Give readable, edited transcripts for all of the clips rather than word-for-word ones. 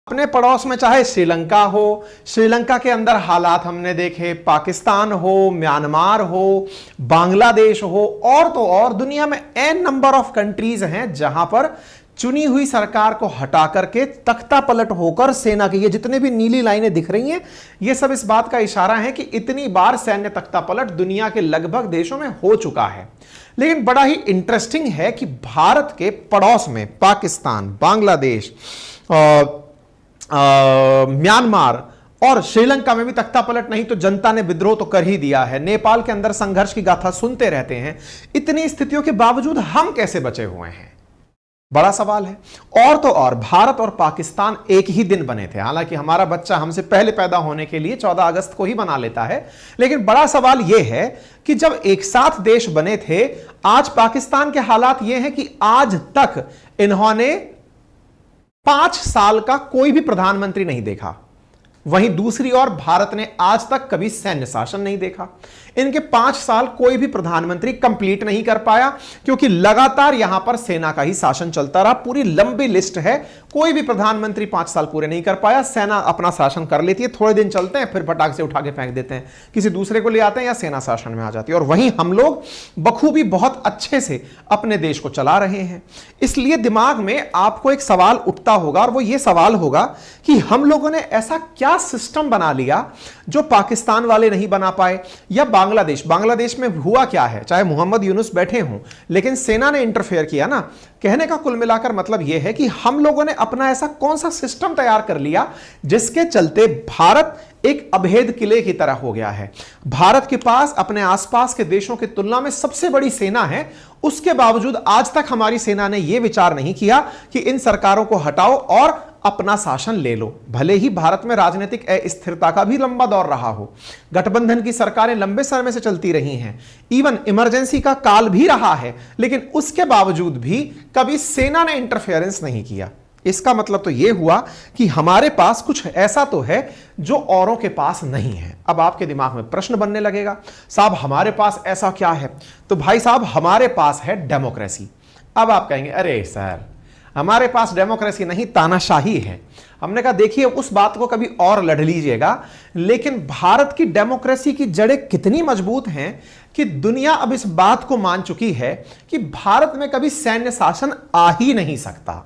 अपने पड़ोस में चाहे श्रीलंका हो, श्रीलंका के अंदर हालात हमने देखे, पाकिस्तान हो, म्यांमार हो, बांग्लादेश हो, और तो और दुनिया में एन नंबर ऑफ कंट्रीज हैं जहां पर चुनी हुई सरकार को हटा करके तख्ता पलट होकर सेना की ये जितने भी नीली लाइनें दिख रही हैं, ये सब इस बात का इशारा है कि इतनी बार सैन्य तख्ता पलट दुनिया के लगभग देशों में हो चुका है। लेकिन बड़ा ही इंटरेस्टिंग है कि भारत के पड़ोस में पाकिस्तान, बांग्लादेश, म्यांमार और श्रीलंका में भी तख्ता पलट नहीं तो जनता ने विद्रोह तो कर ही दिया है। नेपाल के अंदर संघर्ष की गाथा सुनते रहते हैं। इतनी स्थितियों के बावजूद हम कैसे बचे हुए हैं, बड़ा सवाल है। और तो और भारत और पाकिस्तान एक ही दिन बने थे। हालांकि हमारा बच्चा हमसे पहले पैदा होने के लिए 14 अगस्त को ही बना लेता है, लेकिन बड़ा सवाल यह है कि जब एक साथ देश बने थे, आज पाकिस्तान के हालात यह हैं कि आज तक इन्होंने 5 साल का कोई भी प्रधानमंत्री नहीं देखा। वहीं दूसरी ओर भारत ने आज तक कभी सैन्य शासन नहीं देखा। इनके 5 साल कोई भी प्रधानमंत्री कंप्लीट नहीं कर पाया, क्योंकि लगातार यहां पर सेना का ही शासन चलता रहा। पूरी लंबी लिस्ट है, कोई भी प्रधानमंत्री 5 साल पूरे नहीं कर पाया। सेना अपना शासन कर लेती है, थोड़े दिन चलते हैं, फिर फटाक से उठा के फेंक देते हैं, किसी दूसरे को ले आते हैं या सेना शासन में आ जाती है। और वहीं हम लोग बखूबी बहुत अच्छे से अपने देश को चला रहे हैं। इसलिए दिमाग में आपको एक सवाल उठता होगा, और वो ये सवाल होगा कि हम लोगों ने ऐसा क्या सिस्टम बना लिया जो पाकिस्तान वाले नहीं बना पाए, या बांग्लादेश में हुआ क्या है। चाहे मोहम्मद यूनुस बैठे हों, लेकिन सेना ने इंटरफेयर किया ना। कहने का कुल मिलाकर मतलब यह है कि हम लोगों ने अपना ऐसा कौन सा सिस्टम तैयार कर लिया जिसके चलते भारत एक अभेद किले की तरह हो गया है। भारत के पास अपने आसपास के देशों की तुलना में सबसे बड़ी सेना है, उसके बावजूद आज तक हमारी सेना ने यह विचार नहीं किया कि इन सरकारों को हटाओ और अपना शासन ले लो। भले ही भारत में राजनीतिक अस्थिरता का भी लंबा दौर रहा हो, गठबंधन की सरकारें लंबे समय से चलती रही हैं, इवन इमरजेंसी का काल भी रहा है, लेकिन उसके बावजूद भी कभी सेना ने इंटरफेरेंस नहीं किया। इसका मतलब तो यह हुआ कि हमारे पास कुछ ऐसा तो है जो औरों के पास नहीं है। अब आपके दिमाग में प्रश्न बनने लगेगा, साहब हमारे पास ऐसा क्या है? तो भाई साहब, हमारे पास है डेमोक्रेसी। अब आप कहेंगे, अरे सर हमारे पास डेमोक्रेसी नहीं, तानाशाही है। हमने कहा देखिए, उस बात को कभी और लड़ लीजिएगा, लेकिन भारत की डेमोक्रेसी की जड़ें कितनी मजबूत हैं कि दुनिया अब इस बात को मान चुकी है कि भारत में कभी सैन्य शासन आ ही नहीं सकता।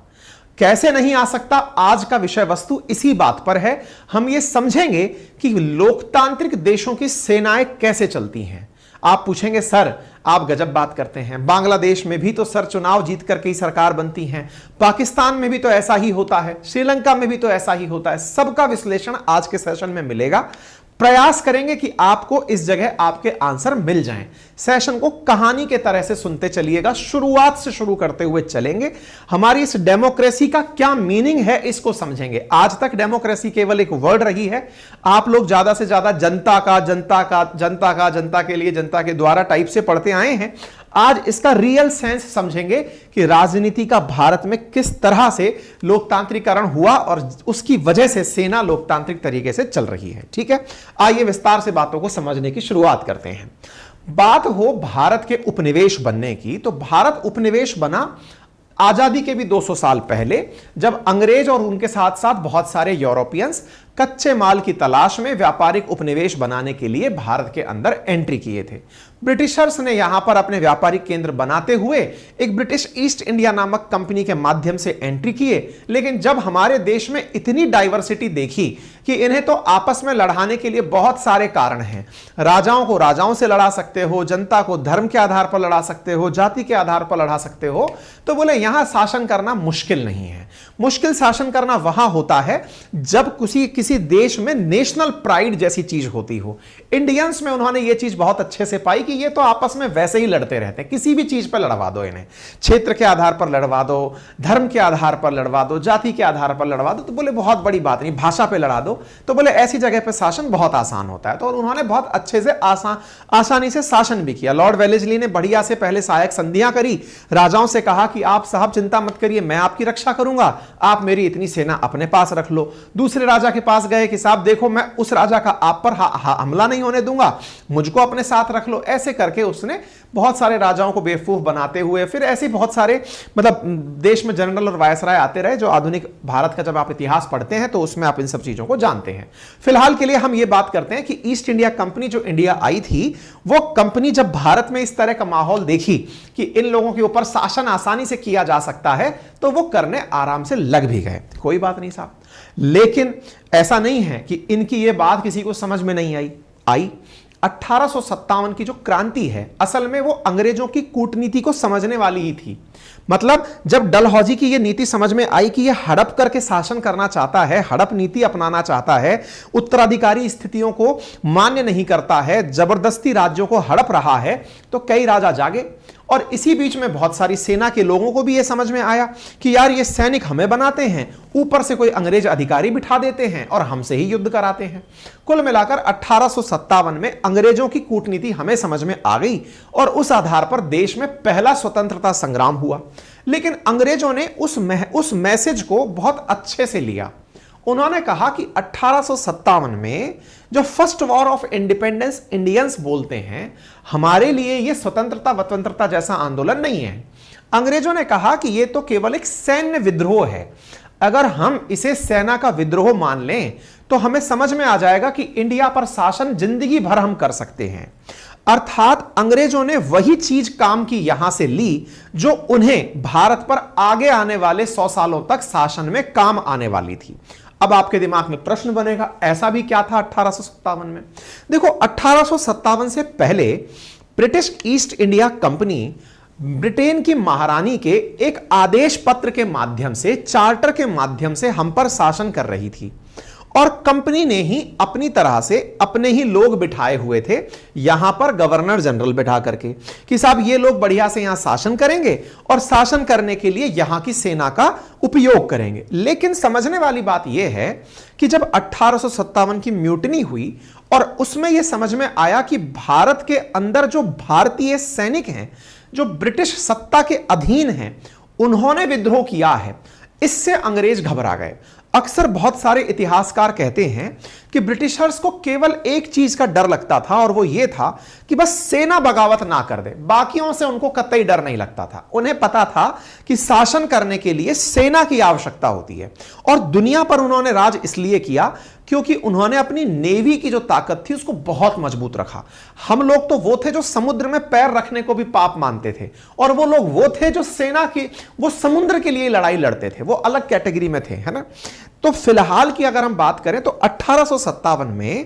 कैसे नहीं आ सकता, आज का विषय वस्तु इसी बात पर है। हम यह समझेंगे कि लोकतांत्रिक देशों की सेनाएं कैसे चलती हैं। आप पूछेंगे, सर आप गजब बात करते हैं, बांग्लादेश में भी तो सर चुनाव जीत करके ही सरकार बनती है, पाकिस्तान में भी तो ऐसा ही होता है, श्रीलंका में भी तो ऐसा ही होता है। सबका विश्लेषण आज के सेशन में मिलेगा। प्रयास करेंगे कि आपको इस जगह आपके आंसर मिल जाएं। सेशन को कहानी के तरह से सुनते चलिएगा, शुरुआत से शुरू करते हुए चलेंगे। हमारी इस डेमोक्रेसी का क्या मीनिंग है इसको समझेंगे। आज तक डेमोक्रेसी केवल एक वर्ड रही है। आप लोग ज्यादा से ज्यादा जनता का, जनता का, जनता का, जनता के लिए, जनता के द्वारा टाइप से पढ़ते आए हैं। आज इसका रियल सेंस समझेंगे कि राजनीति का भारत में किस तरह से लोकतांत्रिकरण हुआ और उसकी वजह से सेना लोकतांत्रिक तरीके से चल रही है। ठीक है, आइए विस्तार से बातों को समझने की शुरुआत करते हैं। बात हो भारत के उपनिवेश बनने की, तो भारत उपनिवेश बना आजादी के भी 200 साल पहले, जब अंग्रेज और उनके साथ साथ बहुत सारे यूरोपियंस कच्चे माल की तलाश में व्यापारिक उपनिवेश बनाने के लिए भारत के अंदर एंट्री किए थे। ब्रिटिशर्स ने यहां पर अपने व्यापारिक केंद्र बनाते हुए एक ब्रिटिश ईस्ट इंडिया नामक कंपनी के माध्यम से एंट्री किए। लेकिन जब हमारे देश में इतनी डाइवर्सिटी देखी कि इन्हें तो आपस में लड़ाने के लिए बहुत सारे कारण हैं। राजाओं को राजाओं से लड़ा सकते हो, जनता को धर्म के आधार पर लड़ा सकते हो, जाति के आधार पर लड़ा सकते हो, तो बोले यहां शासन करना मुश्किल नहीं है। मुश्किल शासन करना वहां होता है जब किसी देश में नेशनल प्राइड जैसी चीज होती हो। इंडियंस में उन्होंने ये चीज बहुत अच्छे से पाई कि ये तो आपस में वैसे ही लड़ते रहते हैं, किसी भी चीज पर लड़वा दो इन्हें, क्षेत्र के आधार पर लड़वा दो, धर्म के आधार पर लड़वा दो, जाति के आधार पर लड़वा दो, तो बोले बहुत बड़ी बात नहीं, भाषा पे लड़ा दो, तो बोले ऐसी जगह पे शासन बहुत आसान होता है। तो उन्होंने बहुत अच्छे से आसानी से शासन भी किया। लॉर्ड वेलेस्ली ने बढ़िया से पहले सहायक संधियां करी, राजाओं से कहा कि आप साहब चिंता मत करिए, मैं आपकी रक्षा करूंगा, आप मेरी इतनी सेना अपने पास रख लो। दूसरे राजा के पास पास गए कि साहब देखो मैं उस राजा का आप पर हमला नहीं होने दूंगा, मुझको अपने साथ रख लो। ऐसे करके उसने बहुत सारे राजाओं को बेवकूफ बनाते हुए, फिर ऐसे बहुत सारे मतलब देश में जनरल और वायसराय आते रहे, जो आधुनिक भारत का जब आप इतिहास पढ़ते हैं तो उसमें आप इन सब चीजों को जानते हैं। फिलहाल के लिए हम ये बात करते हैं कि ईस्ट इंडिया कंपनी जो इंडिया आई थी, वो कंपनी जब भारत में इस तरह का माहौल देखी कि इन लोगों के ऊपर शासन आसानी से किया जा सकता है, तो वो करने आराम से लग भी गए। कोई बात नहीं साहब, लेकिन ऐसा नहीं है कि इनकी ये बात किसी को समझ में नहीं आई। 1857 की जो क्रांति है, असल में वो अंग्रेजों की कूटनीति को समझने वाली ही थी। मतलब जब डलहौजी की ये नीति समझ में आई कि ये हड़प करके शासन करना चाहता है, हड़प नीति अपनाना चाहता है, उत्तराधिकारी स्थितियों को मान्य नहीं करता है, जबरदस्ती राज्यों को हड़प रहा है, तो कई राजा जागे। और इसी बीच में बहुत सारी सेना के लोगों को भी यह समझ में आया कि यार ये सैनिक हमें बनाते हैं, ऊपर से कोई अंग्रेज अधिकारी बिठा देते हैं और हमसे ही युद्ध कराते हैं। कुल मिलाकर 1857 में अंग्रेजों की कूटनीति हमें समझ में आ गई और उस आधार पर देश में पहला स्वतंत्रता संग्राम हुआ। लेकिन अंग्रेजों ने उस मैसेज को बहुत अच्छे से लिया। उन्होंने कहा कि 1857 में जो first war of independence Indians बोलते हैं, हमारे लिए यह स्वतंत्रता जैसा आंदोलन नहीं है। अंग्रेजों ने कहा कि यह तो केवल एक सैन्य विद्रोह है। अगर हम इसे सेना का विद्रोह मान लें तो हमें समझ में आ जाएगा कि इंडिया पर शासन जिंदगी भर हम कर सकते हैं। अर्थात अंग्रेजों ने वही चीज काम की यहां से ली जो उन्हें भारत पर आगे आने वाले 100 सालों तक शासन में काम आने वाली थी। अब आपके दिमाग में प्रश्न बनेगा, ऐसा भी क्या था 1857 में? देखो, 1857 से पहले British east India company Britain की महारानी के एक आदेश पत्र के माध्यम से, चार्टर के माध्यम से हम पर शासन कर रही थी। और कंपनी ने ही अपनी तरह से अपने ही लोग बिठाए हुए थे यहां पर, गवर्नर जनरल बिठा करके कि साहब ये लोग बढ़िया से यहां शासन करेंगे और शासन करने के लिए यहां की सेना का उपयोग करेंगे। लेकिन समझने वाली बात यह है कि जब 1857 की म्यूटनी हुई और उसमें यह समझ में आया कि भारत के अंदर जो भारतीय सैनिक हैं, जो ब्रिटिश सत्ता के अधीन हैं, उन्होंने विद्रोह किया है, इससे अंग्रेज घबरा गए। अक्सर बहुत सारे इतिहासकार कहते हैं कि ब्रिटिशर्स को केवल एक चीज का डर लगता था और वो ये था कि बस सेना बगावत ना कर दे, बाकियों से उनको कतई डर नहीं लगता था। उन्हें पता था कि शासन करने के लिए सेना की आवश्यकता होती है। और दुनिया पर उन्होंने राज इसलिए किया क्योंकि उन्होंने अपनी नेवी की जो ताकत थी उसको बहुत मजबूत रखा। हम लोग तो वो थे जो समुद्र में पैर रखने को भी पाप मानते थे, और वो लोग वो थे जो सेना की, वो समुद्र के लिए लड़ाई लड़ते थे, वो अलग कैटेगरी में थे, है ना। तो फिलहाल की अगर हम बात करें तो 1857 में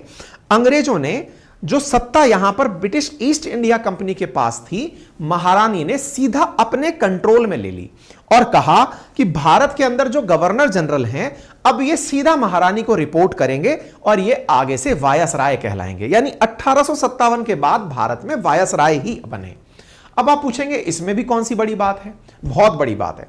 अंग्रेजों ने जो सत्ता यहां पर ब्रिटिश ईस्ट इंडिया कंपनी के पास थी, महारानी ने सीधा अपने कंट्रोल में ले ली और कहा कि भारत के अंदर जो गवर्नर जनरल हैं, अब ये सीधा महारानी को रिपोर्ट करेंगे और ये आगे से वायसराय कहलाएंगे। यानी 1857 के बाद भारत में वायसराय ही बने। अब आप पूछेंगे इसमें भी कौन सी बड़ी बात है? बहुत बड़ी बात है।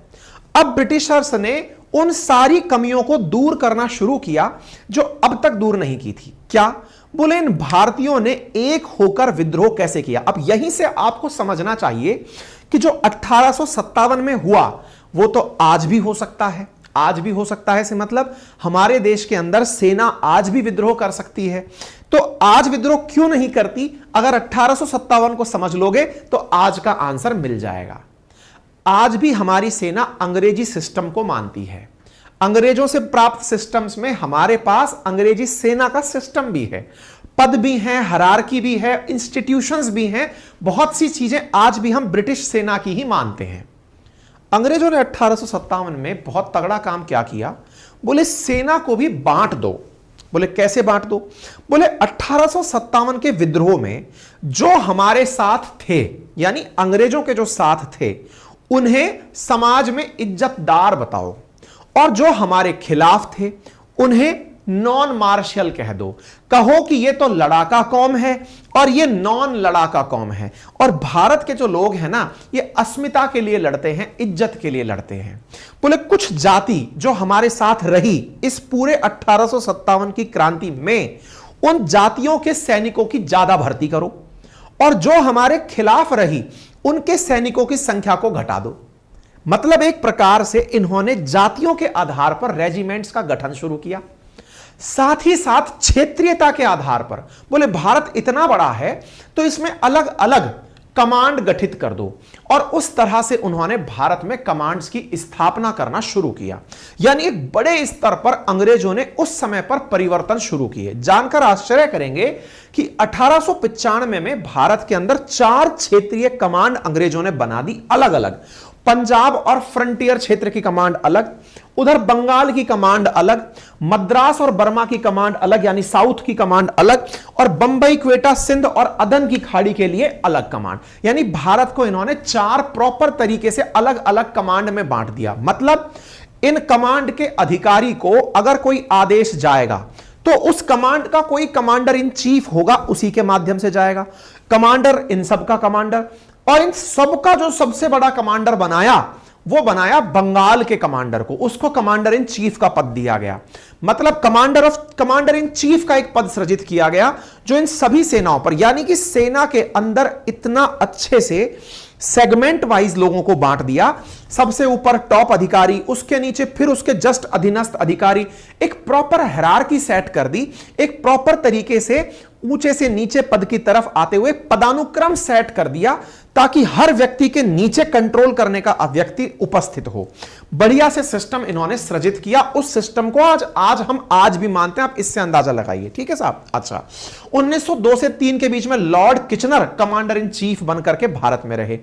अब ब्रिटिशर्स ने उन सारी कमियों को दूर करना शुरू किया जो अब तक दूर नहीं की थी। क्या? बोले इन भारतीयों ने एक होकर विद्रोह कैसे किया। अब यहीं से आपको समझना चाहिए कि जो 1857 में हुआ वो तो आज भी हो सकता है। आज भी हो सकता है से मतलब हमारे देश के अंदर सेना आज भी विद्रोह कर सकती है। तो आज विद्रोह क्यों नहीं करती? अगर 1857 को समझ लोगे तो आज का आंसर मिल जाएगा। आज भी हमारी सेना अंग्रेजी सिस्टम को मानती है। अंग्रेजों से प्राप्त सिस्टम्स में हमारे पास अंग्रेजी सेना का सिस्टम भी है, पद भी हैं, हायरार्की भी है, इंस्टीट्यूशंस भी हैं। बहुत सी चीजें आज भी हम ब्रिटिश सेना की ही मानते हैं। अंग्रेजों ने 1857 में बहुत तगड़ा काम क्या किया? बोले सेना को भी बांट दो। बोले कैसे बांट दो? बोले 1857 के विद्रोह में जो हमारे साथ थे, यानी अंग्रेजों के जो साथ थे, उन्हें समाज में इज्जतदार बताओ, और जो हमारे खिलाफ थे उन्हें नॉन मार्शल कह दो। कहो कि ये तो लड़ाका कौम है और ये नॉन लड़ाका कौम है। और भारत के जो लोग हैं ना, ये अस्मिता के लिए लड़ते हैं, इज्जत के लिए लड़ते हैं। बोले कुछ जाति जो हमारे साथ रही इस पूरे 1857 की क्रांति में, उन जातियों के सैनिकों की ज्यादा भर्ती करो, और जो हमारे खिलाफ रही उनके सैनिकों की संख्या को घटा दो। मतलब एक प्रकार से इन्होंने जातियों के आधार पर रेजिमेंट्स का गठन शुरू किया। साथ ही साथ क्षेत्रीयता के आधार पर बोले भारत इतना बड़ा है तो इसमें अलग अलग कमांड गठित कर दो, और उस तरह से उन्होंने भारत में कमांड्स की स्थापना करना शुरू किया। यानी एक बड़े स्तर पर अंग्रेजों ने उस समय पर परिवर्तन शुरू किए। जानकर आश्चर्य करेंगे कि 1895 में भारत के अंदर 4 क्षेत्रीय कमांड अंग्रेजों ने बना दी अलग अलग। पंजाब और फ्रंटियर क्षेत्र की कमांड अलग, उधर बंगाल की कमांड अलग, मद्रास और बर्मा की कमांड अलग यानी साउथ की कमांड अलग, और बंबई, क्वेटा, सिंध और अदन की खाड़ी के लिए अलग कमांड। यानी भारत को इन्होंने 4 प्रॉपर तरीके से अलग अलग कमांड में बांट दिया। मतलब इन कमांड के अधिकारी को अगर कोई आदेश जाएगा तो उस कमांड का कोई कमांडर इन चीफ होगा, उसी के माध्यम से जाएगा। कमांडर इन सब का कमांडर, और इन सबका जो सबसे बड़ा कमांडर बनाया वो बनाया बंगाल के कमांडर को, उसको कमांडर इन चीफ का पद दिया गया। मतलब कमांडर इन चीफ का एक पद सृजित किया गया जो इन सभी सेनाओं पर, यानी कि सेना के अंदर इतना अच्छे से सेगमेंट वाइज लोगों को बांट दिया। सबसे ऊपर टॉप अधिकारी, उसके नीचे फिर उसके जस्ट अधीनस्थ अधिकारी, एक प्रॉपर हायरार्की सेट कर दी। एक प्रॉपर तरीके से ऊंचे से नीचे पद की तरफ आते हुए पदानुक्रम सेट कर दिया ताकि हर व्यक्ति के नीचे कंट्रोल करने का व्यक्ति उपस्थित हो। बढ़िया से सिस्टम इन्होंने सृजित किया। उस सिस्टम को आज भी मानते हैं। आप इससे अंदाजा लगाइए, ठीक है साहब। अच्छा, 1902 से 3 के बीच में Lord Kitchener commander in chief बनकर के भारत में रहे।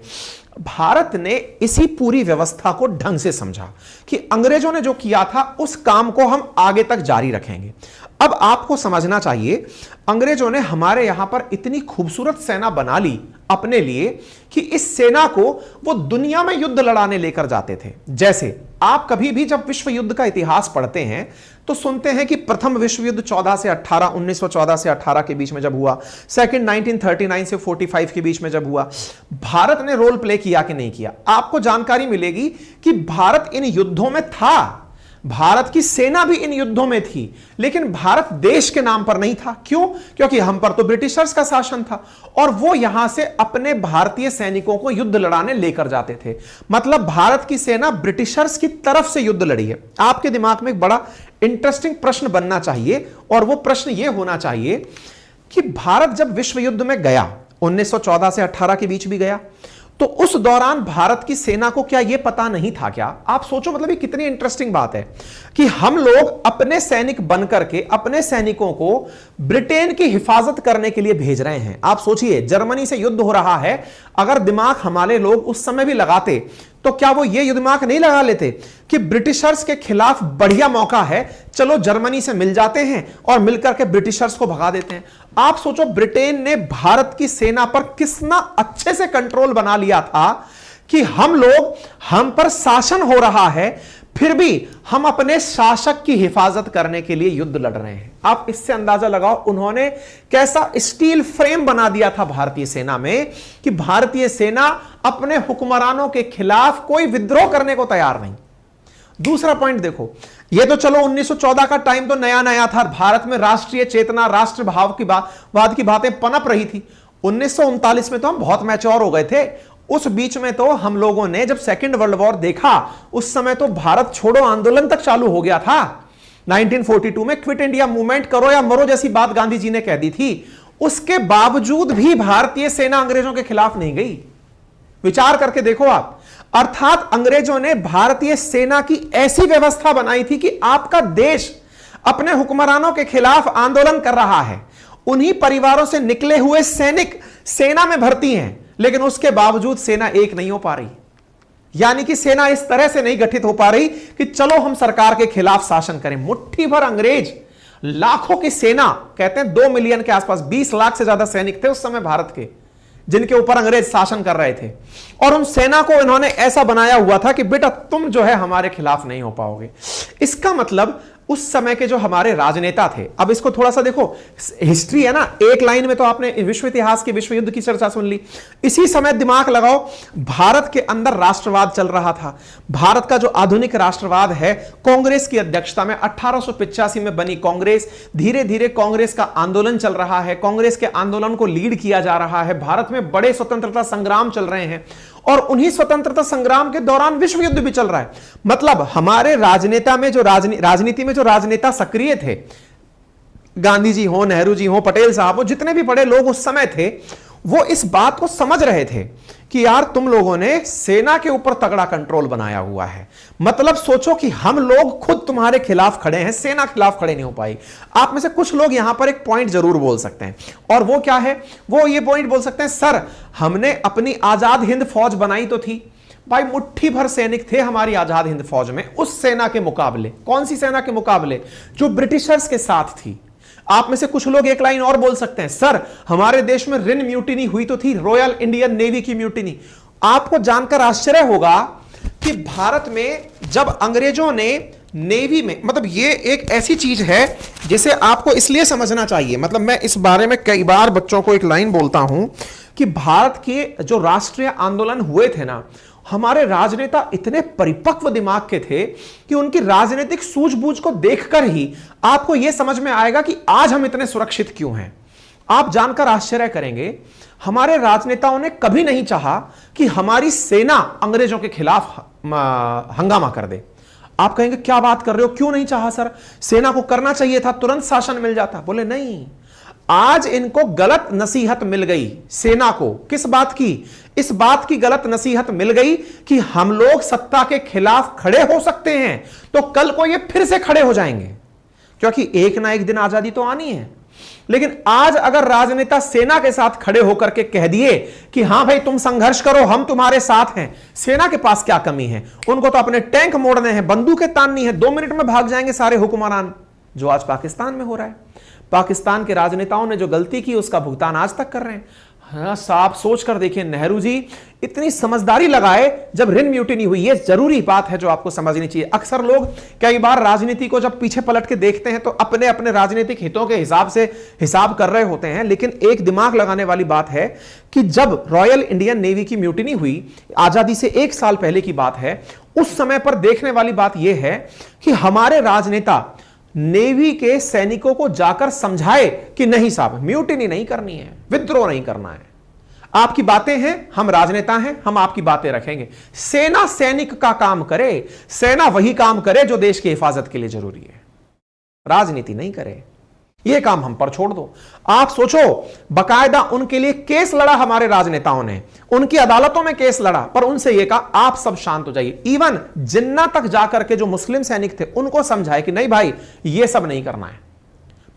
भारत ने इसी पूरी व्यवस्था को ढंग से समझा कि अंग्रेजों ने जो किया था उस काम को हम आगे तक जारी रखेंगे। अब आपको समझना चाहिए, अंग्रेजों ने हमारे यहां पर इतनी खूबसूरत सेना बना ली अपने लिए कि इस सेना को वो दुनिया में युद्ध लड़ाने लेकर जाते थे। जैसे आप कभी भी जब विश्व युद्ध का इतिहास पढ़ते हैं तो सुनते हैं कि प्रथम विश्व युद्ध 1914 से 18 के बीच में जब हुआ, सेकंड 1939 से 45 के बीच में जब हुआ, भारत ने रोल प्ले किया कि नहीं किया? आपको जानकारी मिलेगी कि भारत इन युद्धों में था, भारत की सेना भी इन युद्धों में थी, लेकिन भारत देश के नाम पर नहीं था। क्यों? क्योंकि हम पर तो ब्रिटिशर्स का शासन था और वो यहां से अपने भारतीय सैनिकों को युद्ध लड़ाने लेकर जाते थे। मतलब भारत की सेना ब्रिटिशर्स की तरफ से युद्ध लड़ी है। आपके दिमाग में एक बड़ा इंटरेस्टिंग प्रश्न बनना चाहिए, और वो प्रश्न ये होना चाहिए कि भारत जब विश्व युद्ध में गया, 1914 से 18 के बीच भी गया, तो उस दौरान भारत की सेना को क्या यह पता नहीं था क्या? आप सोचो, मतलब ये कितनी इंटरेस्टिंग बात है कि हम लोग अपने सैनिक बनकर के अपने सैनिकों को ब्रिटेन की हिफाजत करने के लिए भेज रहे हैं। आप सोचिए, जर्मनी से युद्ध हो रहा है, अगर दिमाग हमारे लोग उस समय भी लगाते तो क्या वो ये दिमाग नहीं लगा लेते कि ब्रिटिशर्स के खिलाफ बढ़िया मौका है, चलो जर्मनी से मिल जाते हैं और मिलकर के ब्रिटिशर्स को भगा देते हैं। आप सोचो, ब्रिटेन ने भारत की सेना पर कितना अच्छे से कंट्रोल बना लिया था कि हम पर शासन हो रहा है, फिर भी हम अपने शासक की हिफाजत करने के लिए युद्ध लड़ रहे हैं। आप इससे अंदाजा लगाओ उन्होंने कैसा स्टील फ्रेम बना दिया था भारतीय सेना में कि भारतीय सेना अपने हुक्मरानों के खिलाफ कोई विद्रोह करने को तैयार नहीं। दूसरा पॉइंट देखो, ये तो चलो 1914 का टाइम तो नया नया था, भारत में राष्ट्रीय चेतना, राष्ट्रभाव की वाद की बातें पनप रही थी। 1939 में तो हम बहुत मैच्योर हो गए थे। उस बीच में तो हम लोगों ने जब सेकेंड वर्ल्ड वॉर देखा, उस समय तो भारत छोड़ो आंदोलन तक चालू हो गया था। 1942 में क्विट इंडिया मूवमेंट करो या मरो जैसी बात गांधी जी ने कह दी थी। उसके बावजूद भी भारतीय सेना अंग्रेजों के खिलाफ नहीं गई। विचार करके देखो आप। अर्थात अंग्रेजों ने भारतीय सेना की ऐसी व्यवस्था बनाई थी कि आपका देश अपने हुक्मरानों के खिलाफ आंदोलन कर रहा है, उन्हीं परिवारों से निकले हुए सैनिक सेना में भर्ती हैं, लेकिन उसके बावजूद सेना एक नहीं हो पा रही। यानी कि सेना इस तरह से नहीं गठित हो पा रही कि चलो हम सरकार के खिलाफ शासन करें। मुट्ठी भर अंग्रेज, लाखों की सेना, कहते हैं 2 मिलियन के आसपास, 20 लाख से ज्यादा सैनिक थे उस समय भारत के, जिनके ऊपर अंग्रेज शासन कर रहे थे। और उन सेना को इन्होंने ऐसा बनाया हुआ था कि बेटा तुम जो है हमारे खिलाफ नहीं हो पाओगे। इसका मतलब उस समय के जो हमारे राजनेता थे, अब इसको थोड़ा सा देखो, हिस्ट्री है ना, एक लाइन में तो आपने विश्व इतिहास के विश्व युद्ध की चर्चा सुन ली। इसी समय दिमाग लगाओ, भारत के अंदर राष्ट्रवाद चल रहा था। भारत का जो आधुनिक राष्ट्रवाद है, कांग्रेस की अध्यक्षता में 1885 में बनी कांग्रेस, धीरे धीरे कांग्रेस का आंदोलन चल रहा है, कांग्रेस के आंदोलन को लीड किया जा रहा है। भारत में बड़े स्वतंत्रता संग्राम चल रहे हैं और उन्हीं स्वतंत्रता संग्राम के दौरान विश्व युद्ध भी चल रहा है। मतलब हमारे राजनेता में जो राजनीति में जो राजनेता सक्रिय थे, गांधी जी हो, नेहरू जी हो, पटेल साहब हो, जितने भी बड़े लोग उस समय थे, वो इस बात को समझ रहे थे कि यार तुम लोगों ने सेना के ऊपर तगड़ा कंट्रोल बनाया हुआ है। मतलब सोचो कि हम लोग खुद तुम्हारे खिलाफ खड़े हैं, सेना खिलाफ खड़े नहीं हो पाई। आप में से कुछ लोग यहां पर एक पॉइंट जरूर बोल सकते हैं, और वो क्या है? वो ये पॉइंट बोल सकते हैं, सर हमने अपनी आजाद हिंद फौज बनाई तो थी। भाई मुट्ठी भर सैनिक थे हमारी आजाद हिंद फौज में, उस सेना के मुकाबले। कौन सी सेना के मुकाबले? जो ब्रिटिशर्स के साथ थी। आप में से कुछ लोग एक लाइन और बोल सकते हैं, सर हमारे देश में रिन म्यूटिनी हुई तो थी, रॉयल इंडियन नेवी की म्यूटिनी। आपको जानकर आश्चर्य होगा कि भारत में जब अंग्रेजों ने नेवी में, मतलब ये एक ऐसी चीज है जिसे आपको इसलिए समझना चाहिए, मतलब मैं इस बारे में कई बार बच्चों को एक लाइन बोलता हूं कि भारत के जो राष्ट्रीय आंदोलन हुए थे ना, हमारे राजनेता इतने परिपक्व दिमाग के थे कि उनकी राजनीतिक सूझबूझ को देखकर ही आपको यह समझ में आएगा कि आज हम इतने सुरक्षित क्यों हैं। आप जानकर आश्चर्य करेंगे, हमारे राजनेताओं ने कभी नहीं चाहा कि हमारी सेना अंग्रेजों के खिलाफ हंगामा कर दे। आप कहेंगे क्या बात कर रहे हो, क्यों नहीं चाहा सर? सेना को करना चाहिए था, तुरंत शासन मिल जाता। बोले नहीं, आज इनको गलत नसीहत मिल गई सेना को। किस बात की? इस बात की गलत नसीहत मिल गई कि हम लोग सत्ता के खिलाफ खड़े हो सकते हैं, तो कल को ये फिर से खड़े हो जाएंगे, क्योंकि एक ना एक दिन आजादी तो आनी है। लेकिन आज अगर राजनेता सेना के साथ खड़े होकर के कह दिए कि हां भाई तुम संघर्ष करो, हम तुम्हारे साथ हैं, सेना के पास क्या कमी है? उनको तो अपने टैंक मोड़ने हैं, बंदूकें ताननी है, 2 मिनट में भाग जाएंगे सारे हुक्मरान, जो आज पाकिस्तान में हो रहा है। पाकिस्तान के राजनेताओं ने जो गलती की उसका भुगतान आज तक कर रहे हैं। हाँ साहब, सोच कर देखिए, नेहरू जी इतनी समझदारी लगाए जब रिन म्यूटिनी हुई। ये जरूरी बात है जो आपको समझनी चाहिए। अक्सर लोग कई बार राजनीति को जब पीछे पलट के देखते हैं तो अपने अपने राजनीतिक हितों के हिसाब से हिसाब कर रहे होते हैं, लेकिन एक दिमाग लगाने वाली बात है कि जब रॉयल इंडियन नेवी की म्यूटिनी हुई, आजादी से 1 साल पहले की बात है, उस समय पर देखने वाली बात यह है कि हमारे राजनेता नेवी के सैनिकों को जाकर समझाए कि नहीं साहब, म्यूटिनी नहीं करनी है, विद्रोह नहीं करना है, आपकी बातें हैं, हम राजनेता हैं, हम आपकी बातें रखेंगे। सेना सैनिक का काम करे, सेना वही काम करे जो देश की हिफाजत के लिए जरूरी है, राजनीति नहीं करे। यह काम हम पर छोड़ दो। आप सोचो, बकायदा उनके लिए केस लड़ा हमारे राजनेताओं ने, उनकी अदालतों में केस लड़ा, पर उनसे यह कहा आप सब शांत हो जाइए। इवन जिन्ना तक जाकर के जो मुस्लिम सैनिक थे उनको समझाए कि नहीं भाई, यह सब नहीं करना है।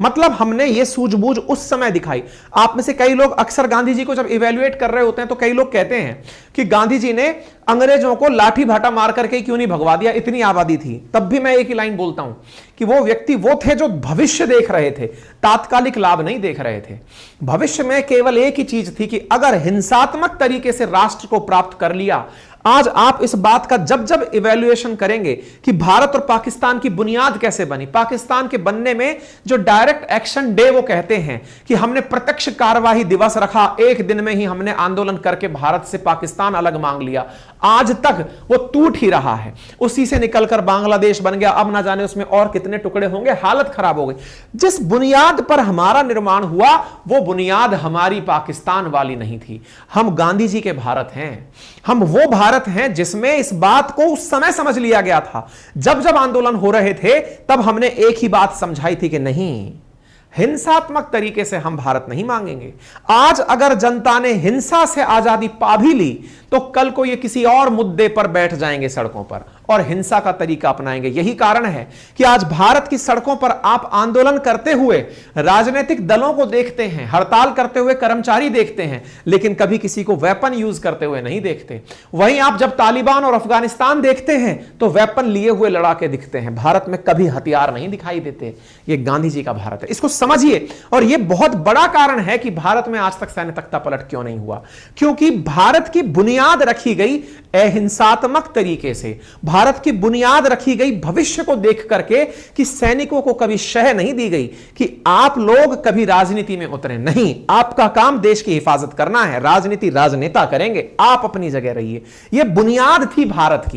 मतलब हमने ये सूझबूझ उस समय दिखाई। आप में से कई लोग अक्सर गांधी जी को जब इवेल्युएट कर रहे होते हैं तो कई लोग कहते हैं कि गांधी जी ने अंग्रेजों को लाठी भाटा मार करके क्यों नहीं भगवा दिया, इतनी आबादी थी। तब भी मैं एक ही लाइन बोलता हूं कि वो व्यक्ति वो थे जो भविष्य देख रहे थे, तात्कालिक लाभ नहीं देख रहे थे। भविष्य में केवल एक ही चीज थी कि अगर हिंसात्मक तरीके से राष्ट्र को प्राप्त कर लिया। आज आप इस बात का जब जब इवैल्यूएशन करेंगे कि भारत और पाकिस्तान की बुनियाद कैसे बनी, पाकिस्तान के बनने में जो डायरेक्ट एक्शन डे वो कहते हैं कि हमने प्रत्यक्ष कार्यवाही दिवस रखा, एक दिन में ही हमने आंदोलन करके भारत से पाकिस्तान अलग मांग लिया, आज तक वो टूट ही रहा है। उसी से निकलकर बांग्लादेश बन गया, अब ना जाने उसमें और कितने टुकड़े होंगे, हालत खराब हो गई। जिस बुनियाद पर हमारा निर्माण हुआ वो बुनियाद हमारी पाकिस्तान वाली नहीं थी। हम गांधी जी के भारत हैं, हम वो भारत हैं जिसमें इस बात को उस समय समझ लिया गया था। जब जब आंदोलन हो रहे थे तब हमने एक ही बात समझाई थी कि नहीं, हिंसात्मक तरीके से हम भारत नहीं मांगेंगे। आज अगर जनता ने हिंसा से आजादी पा भी ली तो कल को ये किसी और मुद्दे पर बैठ जाएंगे सड़कों पर और हिंसा का तरीका अपनाएंगे। यही कारण है कि आज भारत की सड़कों पर आप आंदोलन करते हुए राजनीतिक दलों को देखते हैं, हड़ताल करते हुए कर्मचारी देखते हैं, लेकिन कभी किसी को वेपन यूज करते हुए नहीं देखते। वहीं आप जब तालिबान और अफगानिस्तान देखते हैं तो वेपन लिए हुए लड़ाके दिखते हैं, भारत में कभी हथियार नहीं दिखाई देते। ये गांधी जी का भारत है, इसको समझिए। और यह बहुत बड़ा कारण है कि भारत में आज तक सैन्य तख्ता पलट क्यों नहीं हुआ, क्योंकि भारत की बुनियाद रखी गई अहिंसात्मक तरीके से, भारत की बुनियाद रखी गई भविष्य को देख करके कि सैनिकों को कभी शह नहीं दी गई कि आप लोग कभी राजनीति में उतरे नहीं, आपका काम देश की हिफाजत करना है, राजनीति राजनेता करेंगे, आप अपनी जगह रहिए। यह बुनियाद थी भारत की।